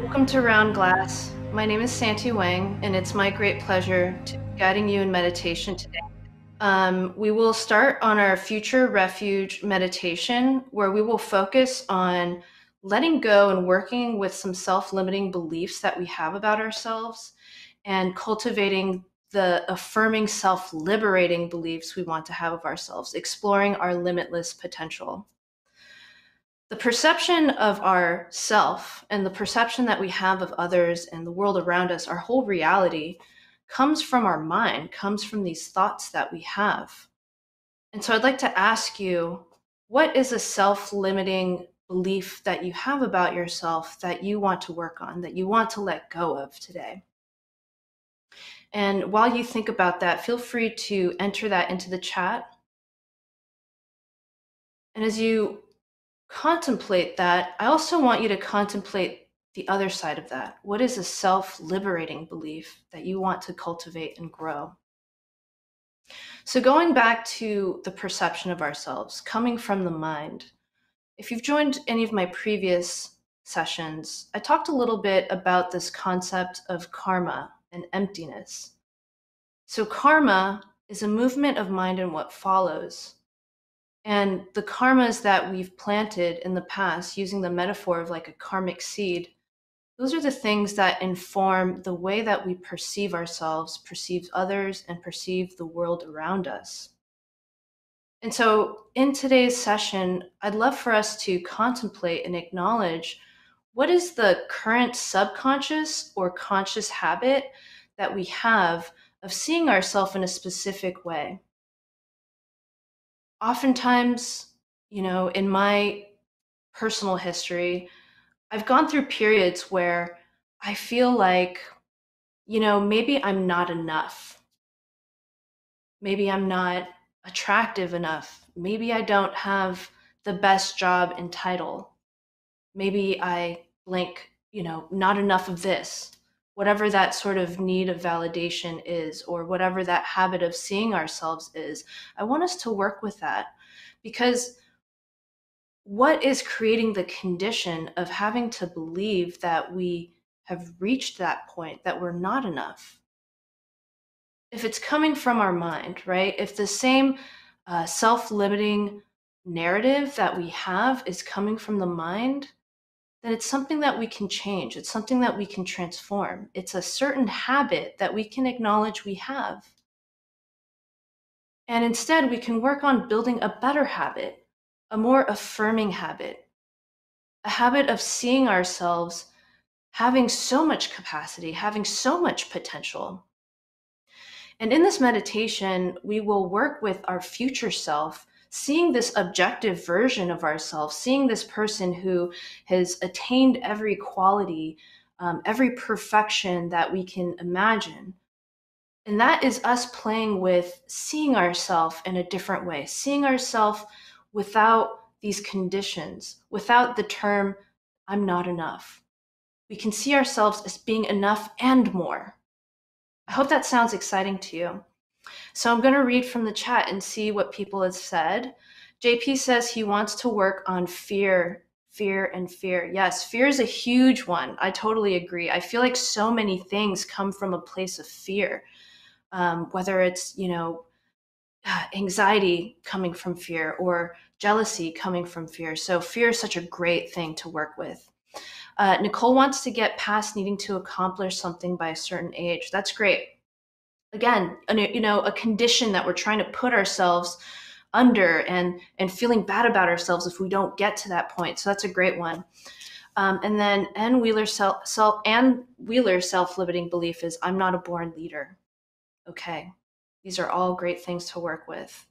Welcome to Round Glass. My name is Santy Wang, and it's my great pleasure to be guiding you in meditation today. We will start on our future refuge meditation, where we will focus on letting go and working with some self-limiting beliefs that we have about ourselves and cultivating the affirming self-liberating beliefs we want to have of ourselves, exploring our limitless potential. The perception of our self and the perception that we have of others and the world around us, our whole reality, comes from our mind, comes from these thoughts that we have. And so I'd like to ask you, what is a self-limiting belief that you have about yourself that you want to work on, that you want to let go of today? And while you think about that, feel free to enter that into the chat. And as you contemplate that, I also want you to contemplate the other side of that. What is a self-liberating belief that you want to cultivate and grow? So going back to the perception of ourselves, coming from the mind, if you've joined any of my previous sessions, I talked a little bit about this concept of karma and emptiness. So karma is a movement of mind and what follows. And the karmas that we've planted in the past, using the metaphor of like a karmic seed, those are the things that inform the way that we perceive ourselves, perceive others, and perceive the world around us. And so in today's session, I'd love for us to contemplate and acknowledge what is the current subconscious or conscious habit that we have of seeing ourselves in a specific way. Oftentimes, in my personal history, I've gone through periods where I feel like, maybe I'm not enough. Maybe I'm not attractive enough. Maybe I don't have the best job and title. Maybe I blank, not enough of this. Whatever that sort of need of validation is, or whatever that habit of seeing ourselves is, I want us to work with that. Because what is creating the condition of having to believe that we have reached that point, that we're not enough? If it's coming from our mind, right? If the same self-limiting narrative that we have is coming from the mind, then it's something that we can change. It's something that we can transform. It's a certain habit that we can acknowledge we have. And instead, we can work on building a better habit, a more affirming habit, a habit of seeing ourselves having so much capacity, having so much potential. And in this meditation, we will work with our future self, seeing this objective version of ourselves, seeing this person who has attained every quality, every perfection that we can imagine. And that is us playing with seeing ourselves in a different way, seeing ourselves without these conditions, without the term, I'm not enough. We can see ourselves as being enough and more. I hope that sounds exciting to you. So I'm going to read from the chat and see what people have said. JP says he wants to work on fear. Yes, fear is a huge one. I totally agree. I feel like so many things come from a place of fear, whether it's, anxiety coming from fear or jealousy coming from fear. So fear is such a great thing to work with. Nicole wants to get past needing to accomplish something by a certain age. That's great. Again, a condition that we're trying to put ourselves under and feeling bad about ourselves if we don't get to that point. So that's a great one. And then Ann Wheeler's self-limiting belief is, I'm not a born leader. Okay. These are all great things to work with.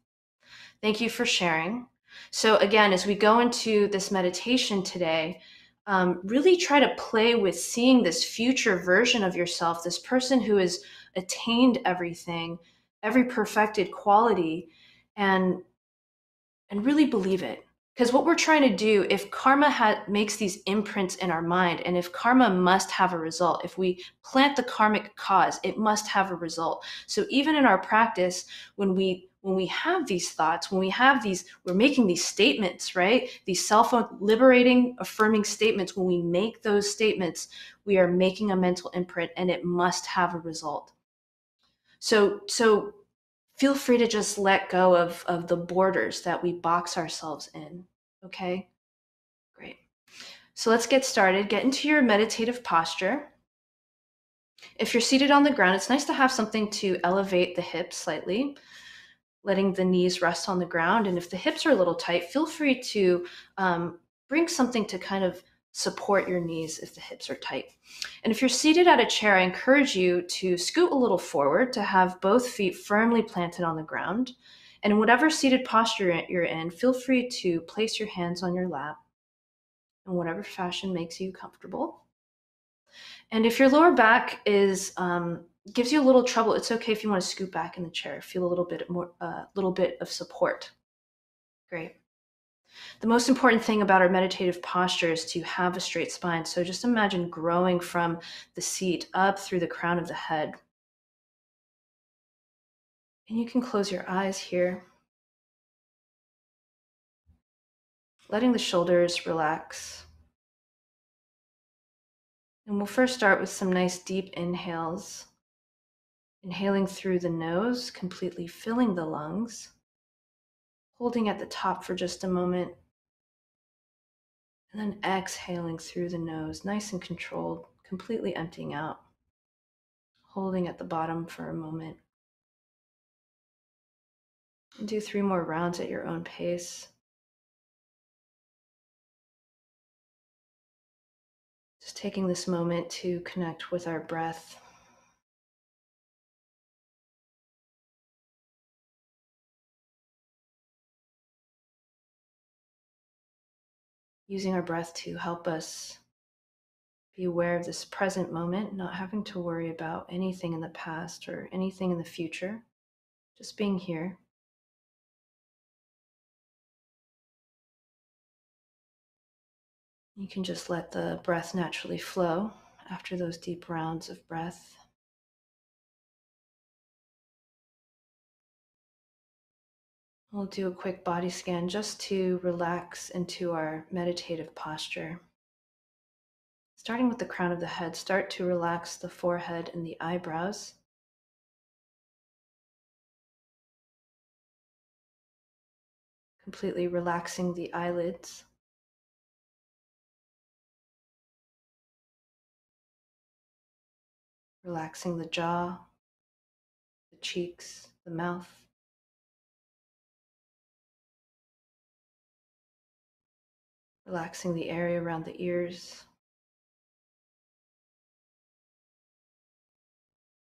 Thank you for sharing. So again, as we go into this meditation today, really try to play with seeing this future version of yourself, this person who has attained everything, every perfected quality, and really believe it. Because what we're trying to do, if karma makes these imprints in our mind, and if karma must have a result, if we plant the karmic cause, it must have a result. So even in our practice, when we when we have these thoughts, when we have these, we're making these statements, right? These self-liberating, affirming statements, when we make those statements, we are making a mental imprint and it must have a result. So feel free to just let go of the borders that we box ourselves in, okay? Great. So let's get started. Get into your meditative posture. If you're seated on the ground, it's nice to have something to elevate the hips slightly, letting the knees rest on the ground. And if the hips are a little tight, feel free to bring something to kind of support your knees if the hips are tight. And if you're seated at a chair, I encourage you to scoot a little forward to have both feet firmly planted on the ground. And in whatever seated posture you're in, feel free to place your hands on your lap in whatever fashion makes you comfortable. And if your lower back is gives you a little trouble, it's okay if you want to scoot back in the chair. Feel a little bit of support. Great. The most important thing about our meditative posture is to have a straight spine. So just imagine growing from the seat up through the crown of the head. And you can close your eyes here, letting the shoulders relax. And we'll first start with some nice deep inhales. Inhaling through the nose, completely filling the lungs. Holding at the top for just a moment. And then exhaling through the nose, nice and controlled, completely emptying out. Holding at the bottom for a moment. And do 3 more rounds at your own pace. Just taking this moment to connect with our breath. Using our breath to help us be aware of this present moment, not having to worry about anything in the past or anything in the future, just being here. You can just let the breath naturally flow after those deep rounds of breath. We'll do a quick body scan just to relax into our meditative posture. Starting with the crown of the head, start to relax the forehead and the eyebrows. Completely relaxing the eyelids. Relaxing the jaw, the cheeks, the mouth. Relaxing the area around the ears.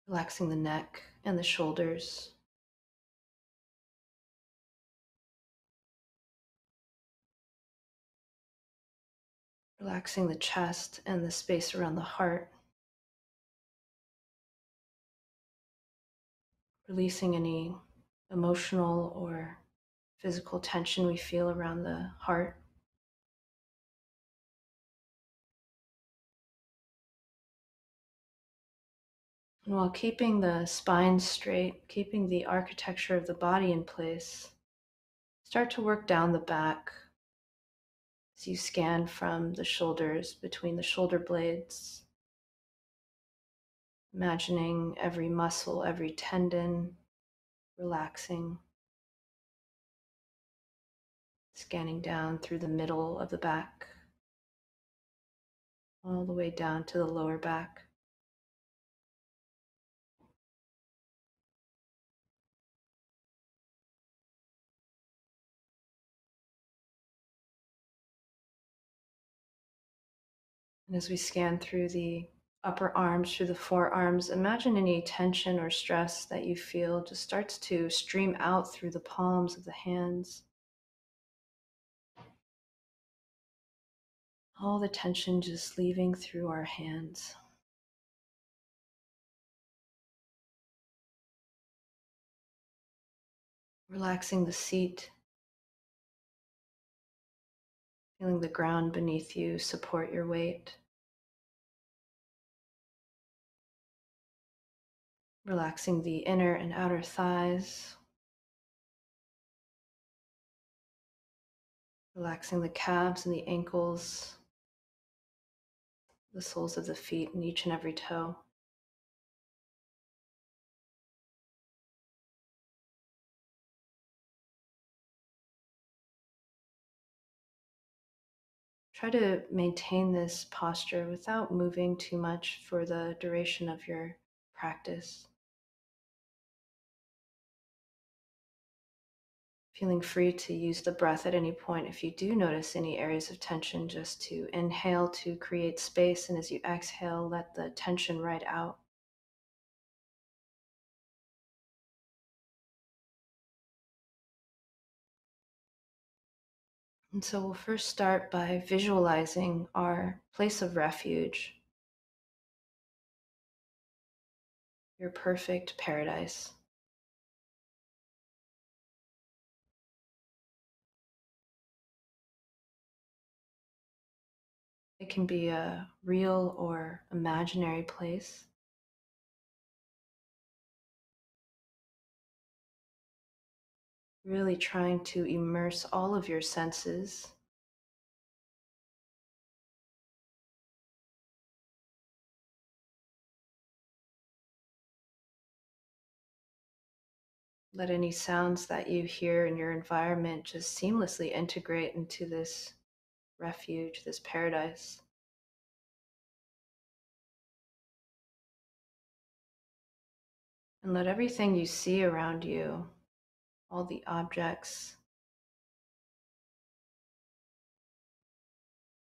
Relaxing the neck and the shoulders. Relaxing the chest and the space around the heart. Releasing any emotional or physical tension we feel around the heart. And while keeping the spine straight, keeping the architecture of the body in place, start to work down the back as you scan from the shoulders, between the shoulder blades, imagining every muscle, every tendon relaxing, scanning down through the middle of the back, all the way down to the lower back. And as we scan through the upper arms, through the forearms, imagine any tension or stress that you feel just starts to stream out through the palms of the hands. All the tension just leaving through our hands. Relaxing the seat, feeling the ground beneath you support your weight. Relaxing the inner and outer thighs. Relaxing the calves and the ankles, the soles of the feet, and each and every toe. Try to maintain this posture without moving too much for the duration of your practice. Feeling free to use the breath at any point if you do notice any areas of tension, just to inhale to create space, and as you exhale, let the tension right out. And so we'll first start by visualizing our place of refuge, your perfect paradise. It can be a real or imaginary place. Really trying to immerse all of your senses. Let any sounds that you hear in your environment just seamlessly integrate into this refuge, this paradise. And let everything you see around you, all the objects,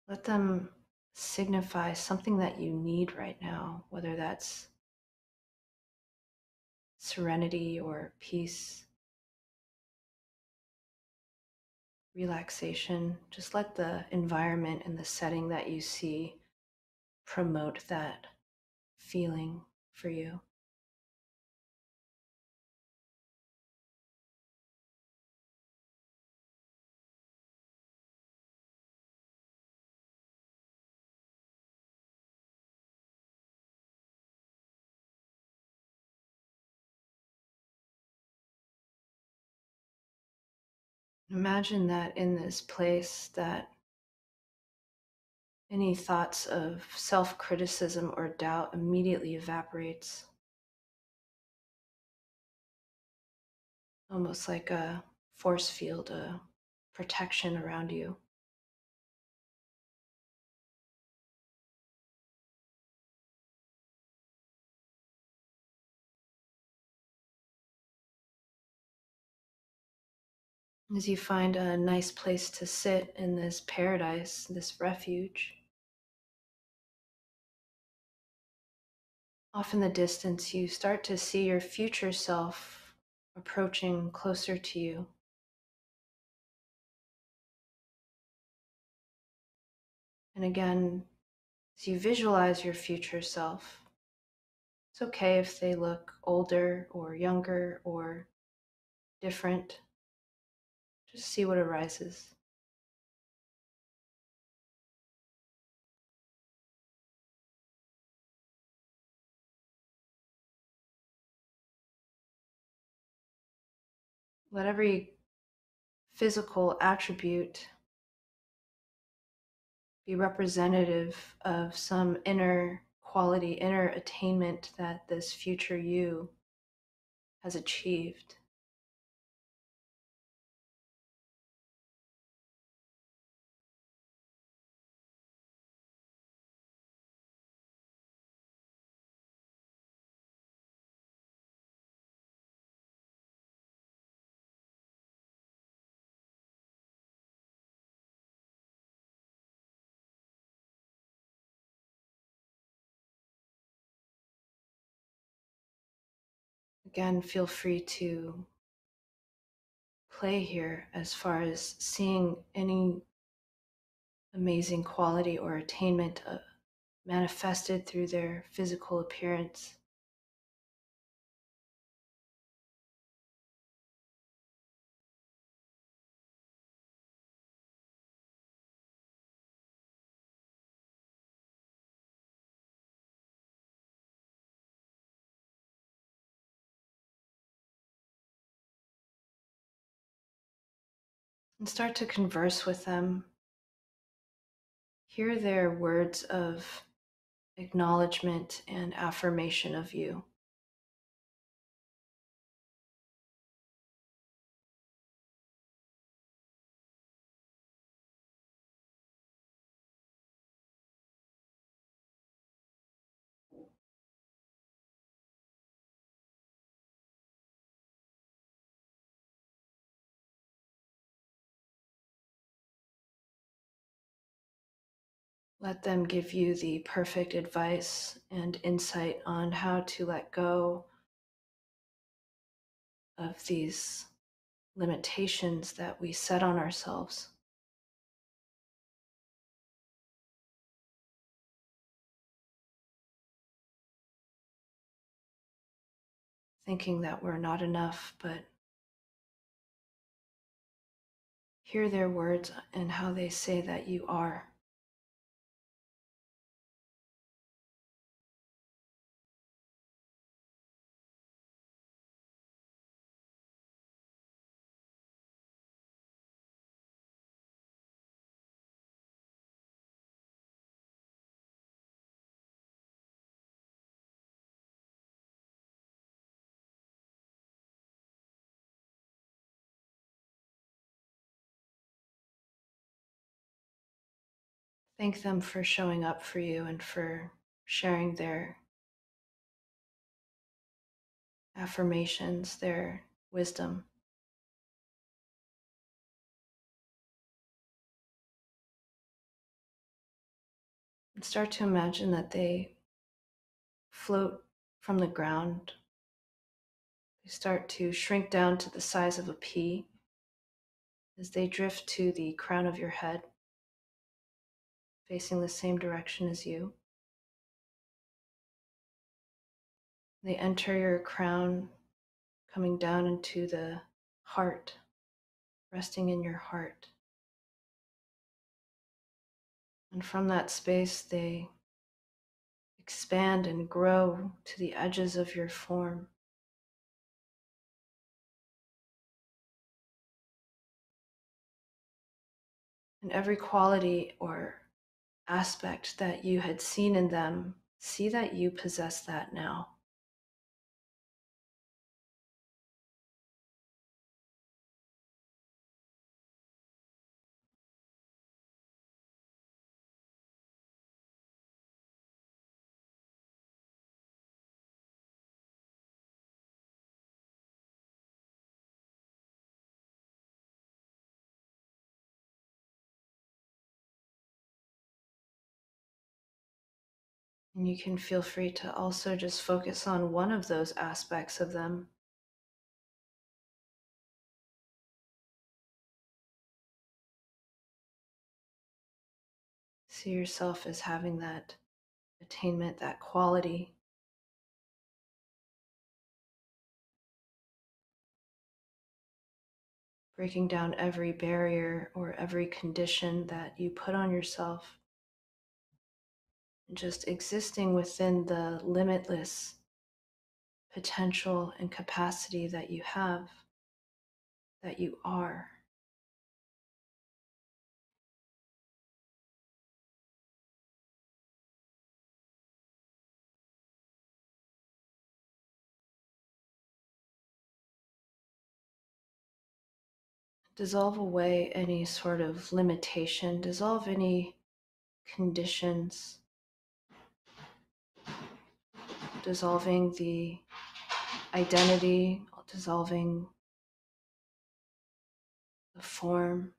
let them signify something that you need right now, whether that's serenity or peace, relaxation. Just let the environment and the setting that you see promote that feeling for you. Imagine that in this place, that any thoughts of self-criticism or doubt immediately evaporates, almost like a force field, a protection around you. As you find a nice place to sit in this paradise, this refuge, off in the distance, you start to see your future self approaching closer to you. And again, as you visualize your future self, it's okay if they look older or younger or different. Just see what arises. Let every physical attribute be representative of some inner quality, inner attainment that this future you has achieved. Again, feel free to play here as far as seeing any amazing quality or attainment manifested through their physical appearance. and start to converse with them. Hear their words of acknowledgement and affirmation of you. Let them give you the perfect advice and insight on how to let go of these limitations that we set on ourselves, thinking that we're not enough, but hear their words and how they say that you are. Thank them for showing up for you and for sharing their affirmations, their wisdom. And start to imagine that they float from the ground. They start to shrink down to the size of a pea as they drift to the crown of your head, facing the same direction as you. They enter your crown, coming down into the heart, resting in your heart. And from that space, they expand and grow to the edges of your form. And every quality or aspect that you had seen in them, see that you possess that now. And you can feel free to also just focus on one of those aspects of them. See yourself as having that attainment, that quality. Breaking down every barrier or every condition that you put on yourself. And just existing within the limitless potential and capacity that you have, that you are. Dissolve away any sort of limitation, dissolve any conditions, dissolving the identity, dissolving the form,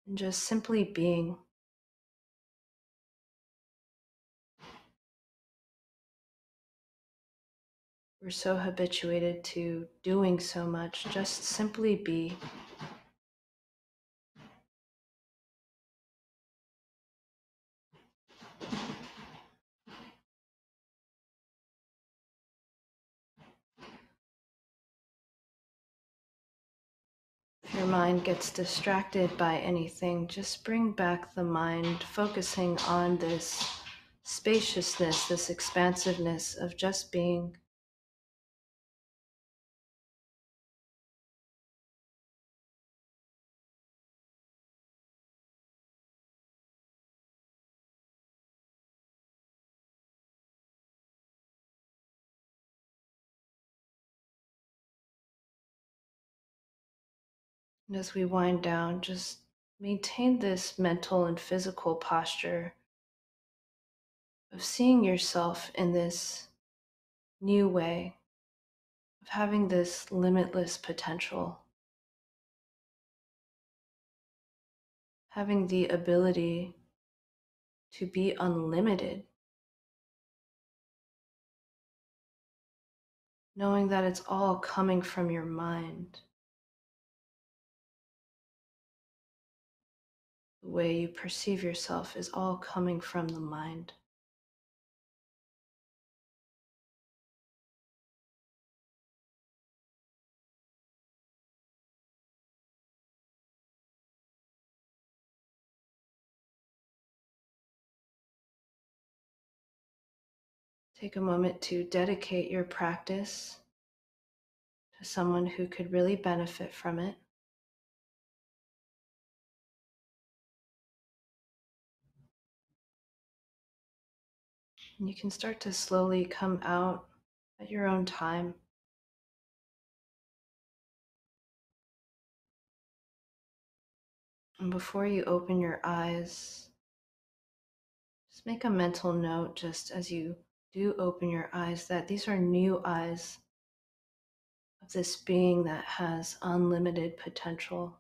and just simply being. We're so habituated to doing so much, just simply be. If your mind gets distracted by anything, just bring back the mind, focusing on this spaciousness, this expansiveness of just being. And as we wind down, just maintain this mental and physical posture of seeing yourself in this new way, of having this limitless potential, having the ability to be unlimited, knowing that it's all coming from your mind. The way you perceive yourself is all coming from the mind. Take a moment to dedicate your practice to someone who could really benefit from it. And you can start to slowly come out at your own time. And before you open your eyes, just make a mental note just as you do open your eyes that these are new eyes of this being that has unlimited potential.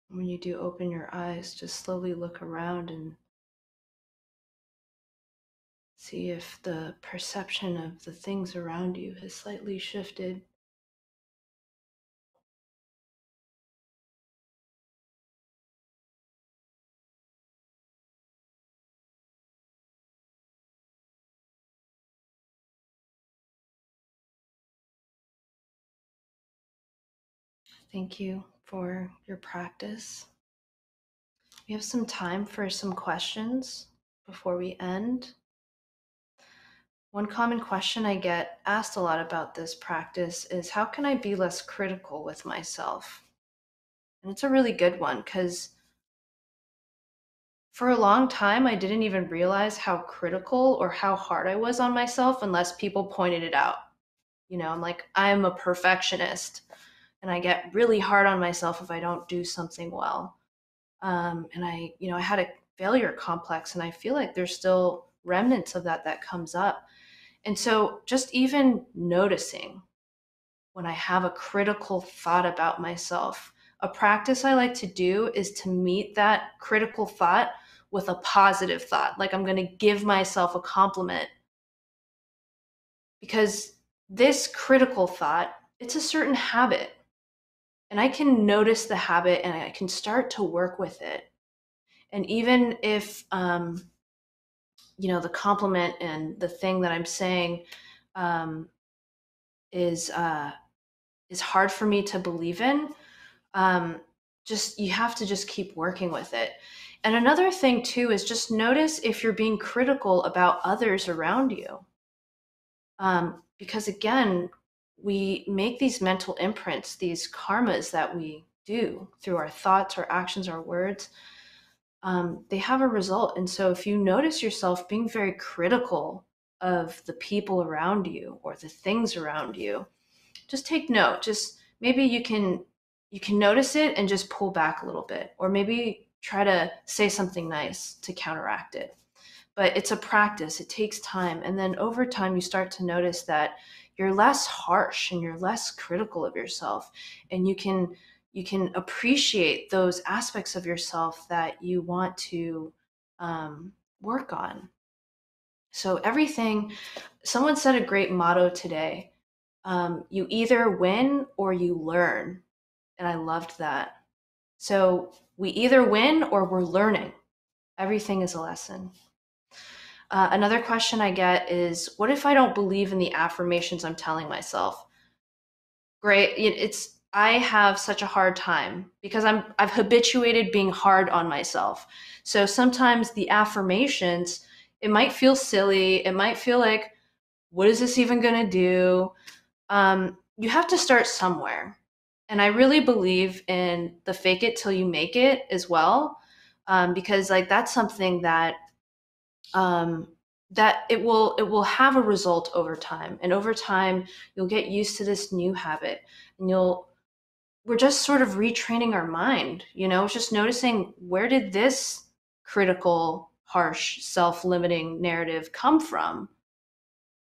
When you do open your eyes, just slowly look around and see if the perception of the things around you has slightly shifted. Thank you for your practice. We have some time for some questions before we end. One common question I get asked a lot about this practice is how can I be less critical with myself? And it's a really good one because for a long time, I didn't even realize how critical or how hard I was on myself unless people pointed it out. I'm like, I'm a perfectionist and I get really hard on myself if I don't do something well. And I had a failure complex, and I feel like there's still remnants of that comes up. And so just even noticing when I have a critical thought about myself, a practice I like to do is to meet that critical thought with a positive thought. Like I'm going to give myself a compliment because this critical thought, it's a certain habit. And I can notice the habit and I can start to work with it. And even if, the compliment and the thing that I'm saying um, is hard for me to believe in, um, just you have to just keep working with it. And another thing too is just notice if you're being critical about others around you, because again, we make these mental imprints, these karmas that we do through our thoughts, our actions, our words. They have a result. And so if you notice yourself being very critical of the people around you or the things around you, just take note. Just maybe you can notice it and just pull back a little bit, or maybe try to say something nice to counteract it. But it's a practice. It takes time. And then over time you start to notice that you're less harsh and you're less critical of yourself, and you can appreciate those aspects of yourself that you want to work on. So everything, someone said a great motto today, you either win or you learn. And I loved that. So we either win or we're learning. Everything is a lesson. Another question I get is, what if I don't believe in the affirmations I'm telling myself? Great. I have such a hard time because I've habituated being hard on myself. So sometimes the affirmations, it might feel silly. It might feel like, what is this even going to do? You have to start somewhere. And I really believe in the fake it till you make it as well. because like that's something that that it will have a result over time, and over time you'll get used to this new habit, and we're just sort of retraining our mind, just noticing, where did this critical, harsh, self-limiting narrative come from?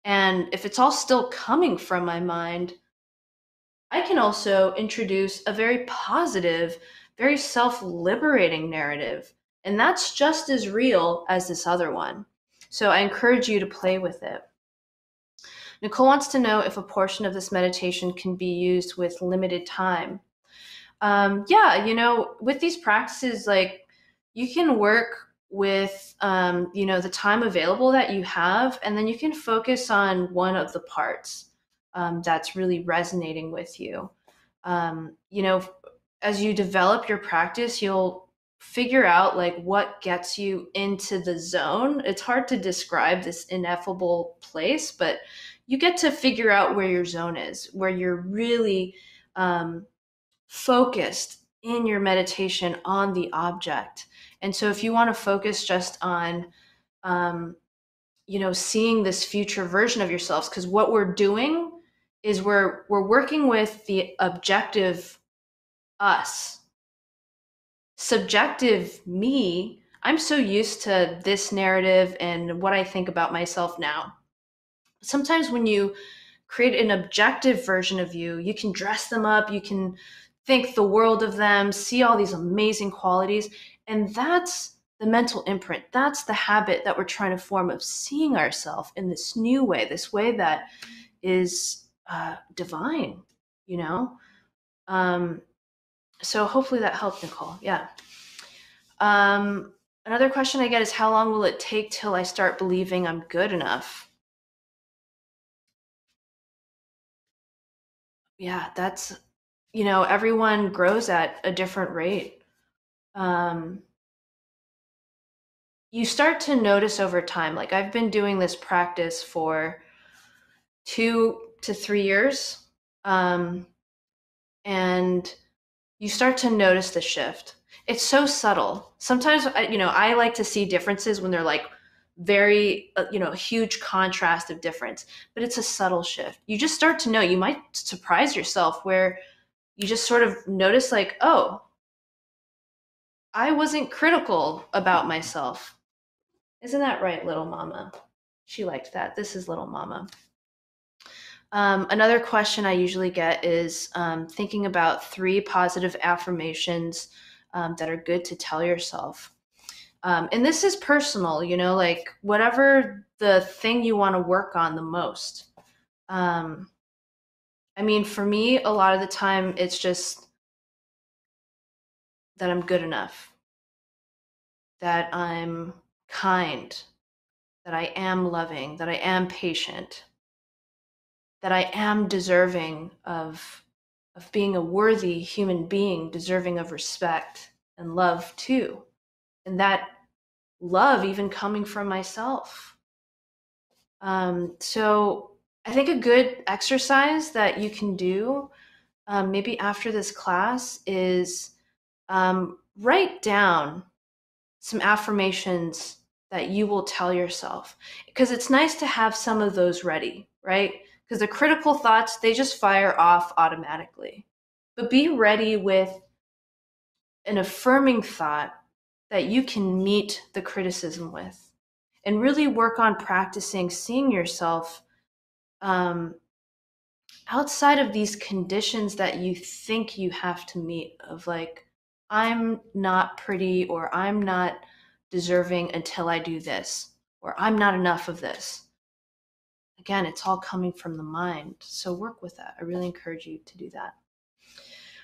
And if it's all still coming from my mind, I can also introduce a very positive, very self-liberating narrative, and that's just as real as this other one. So I encourage you to play with it. Nicole wants to know if a portion of this meditation can be used with limited time. Yeah, with these practices, like, you can work with, the time available that you have, and then you can focus on one of the parts that's really resonating with you. You know, as you develop your practice, you'll figure out like what gets you into the zone. It's hard to describe this ineffable place, but you get to figure out where your zone is, where you're really focused in your meditation on the object. And so if you want to focus just on, seeing this future version of yourselves, because what we're doing is we're working with the objective us. Subjective me, I'm so used to this narrative and what I think about myself now. Sometimes when you create an objective version of you, you can dress them up, you can think the world of them, see all these amazing qualities. And that's the mental imprint. That's the habit that we're trying to form of seeing ourselves in this new way, this way that is divine, you know? So hopefully that helped, Nicole. Yeah. Another question I get is, how long will it take till I start believing I'm good enough? Yeah, that's, everyone grows at a different rate. Um, you start to notice over time, like I've been doing this practice for 2 to 3 years. And you start to notice the shift. It's so subtle. Sometimes, I like to see differences when they're like very, a huge contrast of difference, but it's a subtle shift. You just start to know, you might surprise yourself where you just sort of notice like, oh, I wasn't critical about myself. Isn't that right, little mama? She liked that. This is little mama. Another question I usually get is thinking about 3 positive affirmations that are good to tell yourself. And this is personal, like whatever the thing you want to work on the most. I mean, for me, a lot of the time, it's just that I'm good enough, that I'm kind, that I am loving, that I am patient, that I am deserving of being a worthy human being, deserving of respect and love too. And that love even coming from myself. So I think a good exercise that you can do maybe after this class is write down some affirmations that you will tell yourself, because it's nice to have some of those ready, right? Because the critical thoughts, they just fire off automatically. But be ready with an affirming thought that you can meet the criticism with, and really work on practicing seeing yourself um, outside of these conditions that you think you have to meet, of like, I'm not pretty, or I'm not deserving until I do this, or I'm not enough of this. Again, it's all coming from the mind. So work with that. I really encourage you to do that.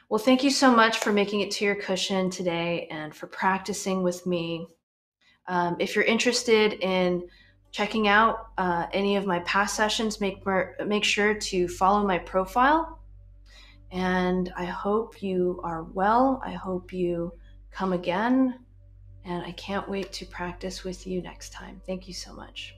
Well, thank you so much for making it to your cushion today and for practicing with me. If you're interested in checking out any of my past sessions, make sure to follow my profile. And I hope you are well. I hope you come again. And I can't wait to practice with you next time. Thank you so much.